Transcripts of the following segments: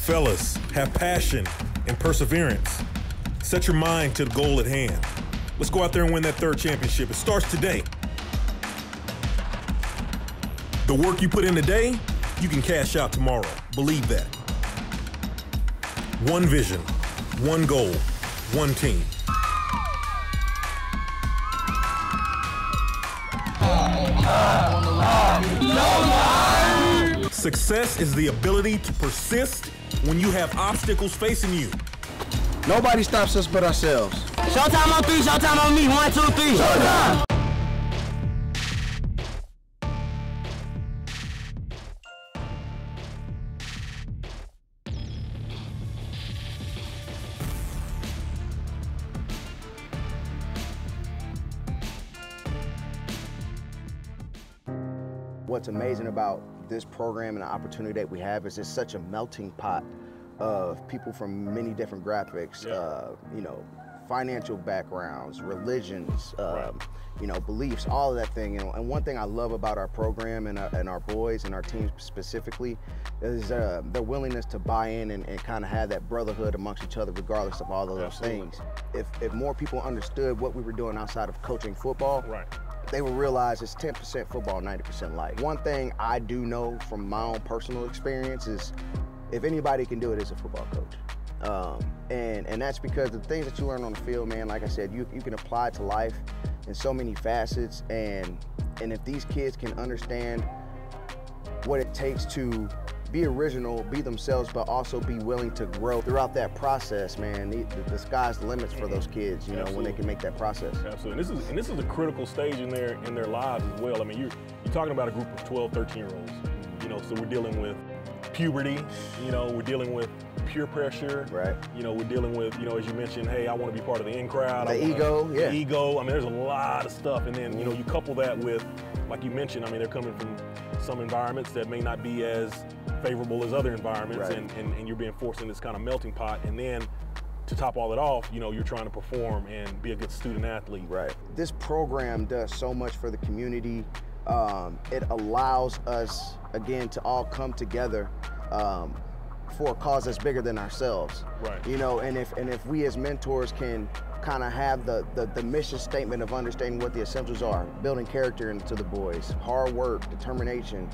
Fellas, have passion and perseverance. Set your mind to the goal at hand. Let's go out there and win that third championship. It starts today. The work you put in today, you can cash out tomorrow. Believe that. One vision, one goal, one team. Success is the ability to persist when you have obstacles facing you. Nobody stops us but ourselves. Showtime on 3, Showtime on me. 1, 2, 3. Showtime! What's amazing about this program and the opportunity that we have is it's such a melting pot of people from many different graphics, you know, financial backgrounds, religions, you know, beliefs, all of that thing. And one thing I love about our program and our boys and our teams specifically is their willingness to buy in and kind of have that brotherhood amongst each other regardless of all of those things. If more people understood what we were doing outside of coaching football, they will realize it's 10% football, 90% life. One thing I do know from my own personal experience is if anybody can do it, it's a football coach. And that's because the things that you learn on the field, man, like I said, you can apply to life in so many facets. And if these kids can understand what it takes to be original, be themselves, but also be willing to grow throughout that process, man, the sky's the limits for those kids, you know, when they can make that process. Absolutely, and this is a critical stage in their lives as well. I mean, you're talking about a group of 12, 13-year-olds, you know, so we're dealing with puberty, you know, we're dealing with peer pressure, you know, we're dealing with, you know, as you mentioned, hey, I want to be part of the in crowd. The ego, the ego, I mean, there's a lot of stuff, and then, you know, you couple that with, like you mentioned, I mean, they're coming from some environments that may not be as favorable as other environments, and you're being forced in this kind of melting pot, and then to top all it off, you know, you're trying to perform and be a good student athlete. This program does so much for the community. It allows us, again, to all come together for a cause that's bigger than ourselves. You know, and if we as mentors can kind of have the mission statement of understanding what the essentials are, building character into the boys, hard work, determination,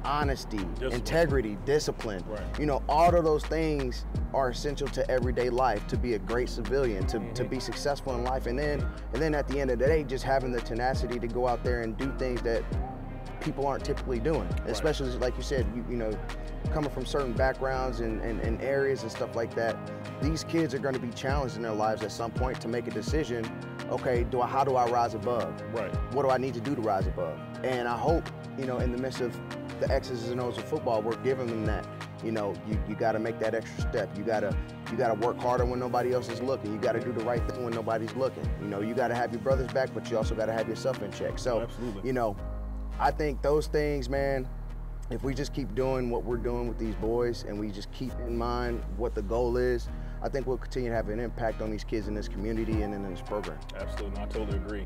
honesty, integrity, discipline. You know, all of those things are essential to everyday life, to be a great civilian, to be successful in life, and then at the end of the day, just having the tenacity to go out there and do things that people aren't typically doing, especially like you said, you know, coming from certain backgrounds and areas and stuff like that. These kids are going to be challenged in their lives at some point to make a decision. Okay, how do I rise above? What do I need to do to rise above? And I hope, you know, in the midst of the X's and O's of football, we're giving them that. You know, you got to make that extra step. You got to work harder when nobody else is looking. You got to do the right thing when nobody's looking. You know, you got to have your brothers back, but you also got to have yourself in check. So, you know, I think those things, man, if we just keep doing what we're doing with these boys and we just keep in mind what the goal is, I think we'll continue to have an impact on these kids in this community and in this program. Absolutely, I totally agree.